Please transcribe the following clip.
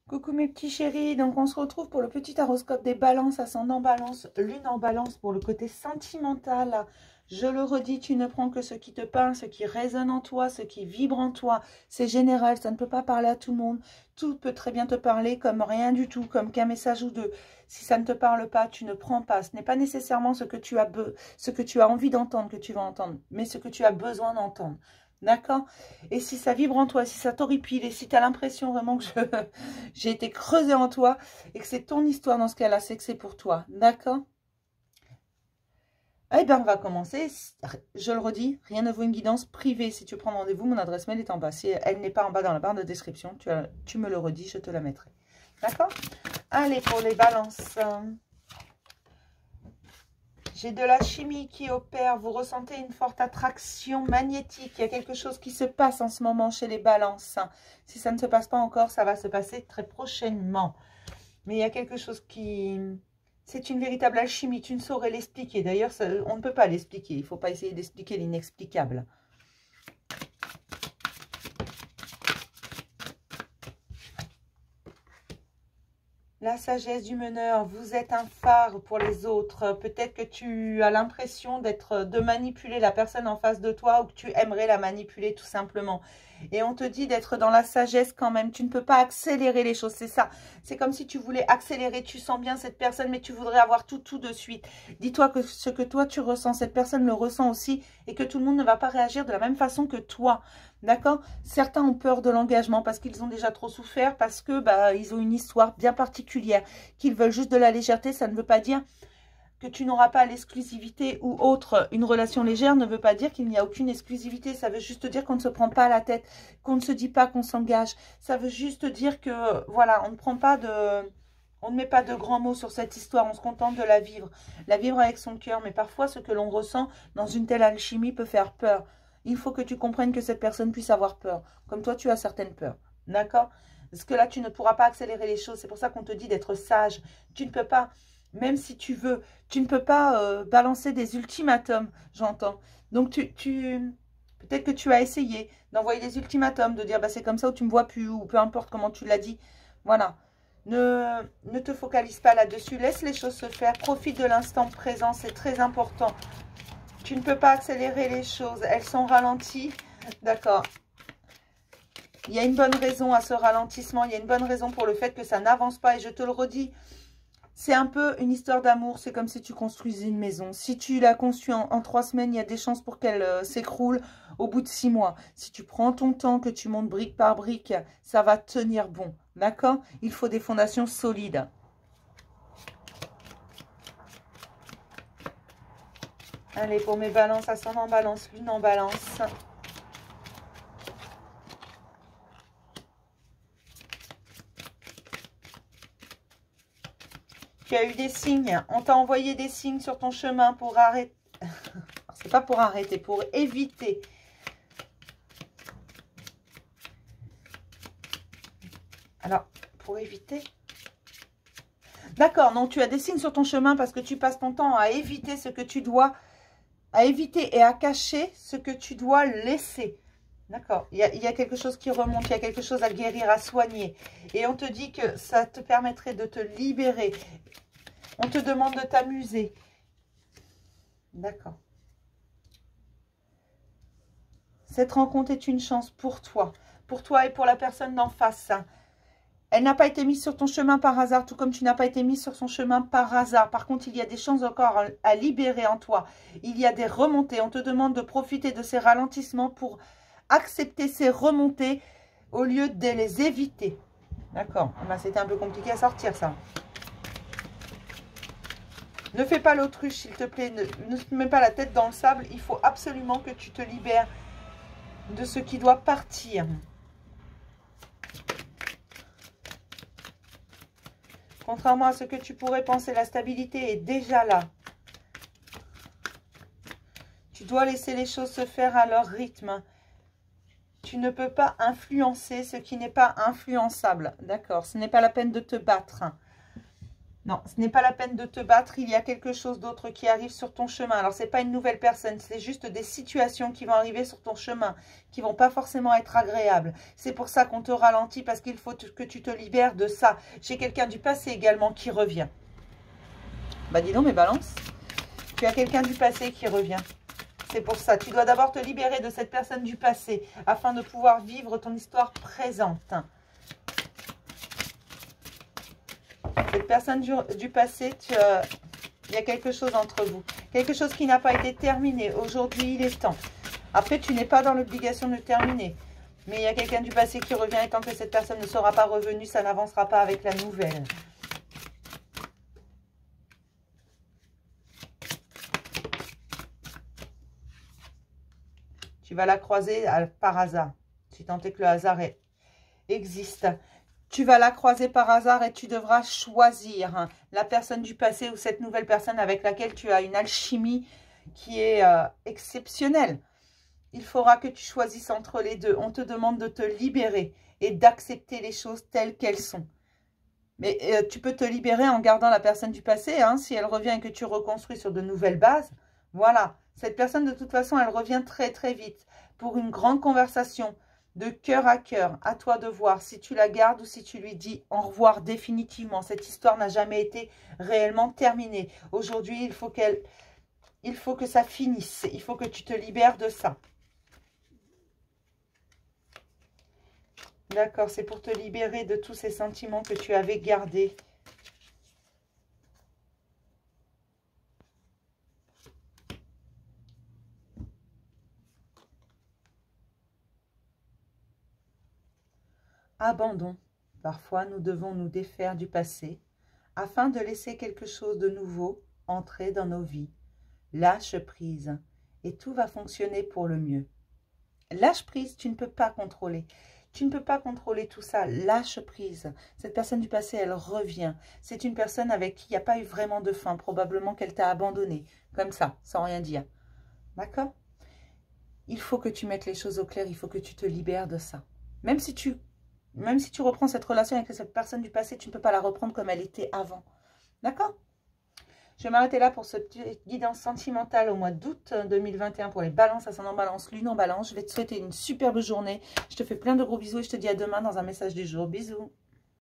Coucou mes petits chéris, donc on se retrouve pour le petit horoscope des balances, ascendant balance, lune en balance pour le côté sentimental. Je le redis, tu ne prends que ce qui te parle, ce qui résonne en toi, ce qui vibre en toi. C'est général, ça ne peut pas parler à tout le monde. Tout peut très bien te parler comme rien du tout, comme qu'un message ou deux. Si ça ne te parle pas, tu ne prends pas. Ce n'est pas nécessairement ce que tu as envie d'entendre que tu vas entendre, mais ce que tu as besoin d'entendre. D'accord? Et si ça vibre en toi, si ça t'horripile, et si tu as l'impression vraiment que j'ai été creusée en toi, et que c'est ton histoire dans ce cas-là, c'est que c'est pour toi. D'accord? Eh bien, on va commencer. Je le redis, rien ne vaut une guidance privée. Si tu prends rendez-vous, mon adresse mail est en bas. Si elle n'est pas en bas dans la barre de description, tu me le redis, je te la mettrai. D'accord? Allez, pour les balances. J'ai de la chimie qui opère. Vous ressentez une forte attraction magnétique. Il y a quelque chose qui se passe en ce moment chez les balances. Si ça ne se passe pas encore, ça va se passer très prochainement. Mais il y a quelque chose qui... C'est une véritable alchimie. Tu ne saurais l'expliquer. D'ailleurs, on ne peut pas l'expliquer. Il ne faut pas essayer d'expliquer l'inexplicable. La sagesse du meneur, vous êtes un phare pour les autres. Peut-être que tu as l'impression de manipuler la personne en face de toi ou que tu aimerais la manipuler tout simplement. Et on te dit d'être dans la sagesse quand même. Tu ne peux pas accélérer les choses, c'est ça. C'est comme si tu voulais accélérer. Tu sens bien cette personne, mais tu voudrais avoir tout de suite. Dis-toi que ce que toi tu ressens, cette personne le ressent aussi et que tout le monde ne va pas réagir de la même façon que toi. D'accord? Certains ont peur de l'engagement parce qu'ils ont déjà trop souffert, parce que ils ont une histoire bien particulière, qu'ils veulent juste de la légèreté. Ça ne veut pas dire que tu n'auras pas l'exclusivité ou autre. Une relation légère ne veut pas dire qu'il n'y a aucune exclusivité. Ça veut juste dire qu'on ne se prend pas la tête, qu'on ne se dit pas qu'on s'engage. Ça veut juste dire que, voilà, on ne prend pas de... On ne met pas de grands mots sur cette histoire, on se contente de la vivre avec son cœur. Mais parfois, ce que l'on ressent dans une telle alchimie peut faire peur. Il faut que tu comprennes que cette personne puisse avoir peur, comme toi tu as certaines peurs, d'accord? Parce que là, tu ne pourras pas accélérer les choses, c'est pour ça qu'on te dit d'être sage. Tu ne peux pas, même si tu veux, tu ne peux pas balancer des ultimatums, j'entends. Donc, peut-être que tu as essayé d'envoyer des ultimatums, de dire, c'est comme ça ou tu ne me vois plus, ou peu importe comment tu l'as dit, voilà. Ne te focalise pas là-dessus, laisse les choses se faire, profite de l'instant présent, c'est très important. Tu ne peux pas accélérer les choses. Elles sont ralenties. D'accord. Il y a une bonne raison à ce ralentissement. Il y a une bonne raison pour le fait que ça n'avance pas. Et je te le redis, c'est un peu une histoire d'amour. C'est comme si tu construisais une maison. Si tu la construis en 3 semaines, il y a des chances pour qu'elle s'écroule au bout de 6 mois. Si tu prends ton temps, que tu montes brique par brique, ça va tenir bon. D'accord? Il faut des fondations solides. Allez, pour mes balances, ascendant en balance, lune en balance. Tu as eu des signes. On t'a envoyé des signes sur ton chemin pour arrêter. C'est pas pour arrêter, pour éviter. Alors, pour éviter... D'accord, non, tu as des signes sur ton chemin parce que tu passes ton temps à éviter ce que tu dois... À éviter et à cacher ce que tu dois laisser. D'accord, il y a quelque chose qui remonte, il y a quelque chose à guérir, à soigner. Et on te dit que ça te permettrait de te libérer. On te demande de t'amuser. D'accord. Cette rencontre est une chance pour toi et pour la personne d'en face. Elle n'a pas été mise sur ton chemin par hasard, tout comme tu n'as pas été mise sur son chemin par hasard. Par contre, il y a des chances encore à libérer en toi. Il y a des remontées. On te demande de profiter de ces ralentissements pour accepter ces remontées au lieu de les éviter. D'accord. C'était un peu compliqué à sortir, ça. Ne fais pas l'autruche, s'il te plaît. Ne te mets pas la tête dans le sable. Il faut absolument que tu te libères de ce qui doit partir. Contrairement à ce que tu pourrais penser, la stabilité est déjà là. Tu dois laisser les choses se faire à leur rythme. Tu ne peux pas influencer ce qui n'est pas influençable. D'accord, ce n'est pas la peine de te battre. Non, ce n'est pas la peine de te battre. Il y a quelque chose d'autre qui arrive sur ton chemin. Alors, ce n'est pas une nouvelle personne. C'est juste des situations qui vont arriver sur ton chemin, qui ne vont pas forcément être agréables. C'est pour ça qu'on te ralentit, parce qu'il faut que tu te libères de ça. J'ai quelqu'un du passé également qui revient. Bah, dis donc, mes balances. Tu as quelqu'un du passé qui revient. C'est pour ça. Tu dois d'abord te libérer de cette personne du passé, afin de pouvoir vivre ton histoire présente. Cette personne du passé, il y a quelque chose entre vous. Quelque chose qui n'a pas été terminé. Aujourd'hui, il est temps. Après, tu n'es pas dans l'obligation de terminer. Mais il y a quelqu'un du passé qui revient. Et tant que cette personne ne sera pas revenue, ça n'avancera pas avec la nouvelle. Tu vas la croiser par hasard. Si tant est que le hasard existe. Tu vas la croiser par hasard et tu devras choisir la personne du passé ou cette nouvelle personne avec laquelle tu as une alchimie qui est exceptionnelle. Il faudra que tu choisisses entre les deux. On te demande de te libérer et d'accepter les choses telles qu'elles sont. Mais tu peux te libérer en gardant la personne du passé. Si elle revient et que tu reconstruis sur de nouvelles bases, voilà. Cette personne, de toute façon, elle revient très très vite pour une grande conversation. De cœur, à toi de voir si tu la gardes ou si tu lui dis au revoir définitivement. Cette histoire n'a jamais été réellement terminée. Aujourd'hui, il faut que ça finisse. Il faut que tu te libères de ça. D'accord, c'est pour te libérer de tous ces sentiments que tu avais gardés. Abandon. Parfois, nous devons nous défaire du passé afin de laisser quelque chose de nouveau entrer dans nos vies. Lâche prise et tout va fonctionner pour le mieux. Lâche prise, tu ne peux pas contrôler. Tu ne peux pas contrôler tout ça. Lâche prise. Cette personne du passé, elle revient. C'est une personne avec qui il n'y a pas eu vraiment de fin. Probablement qu'elle t'a abandonné. Comme ça, sans rien dire. D'accord? Il faut que tu mettes les choses au clair. Il faut que tu te libères de ça. Même si tu reprends cette relation avec cette personne du passé, tu ne peux pas la reprendre comme elle était avant. D'accord? Je vais m'arrêter là pour ce petit guidance sentimentale au mois d'août 2021 pour les balances, ascendant balance, lune en balance. Je vais te souhaiter une superbe journée. Je te fais plein de gros bisous et je te dis à demain dans un message du jour. Bisous.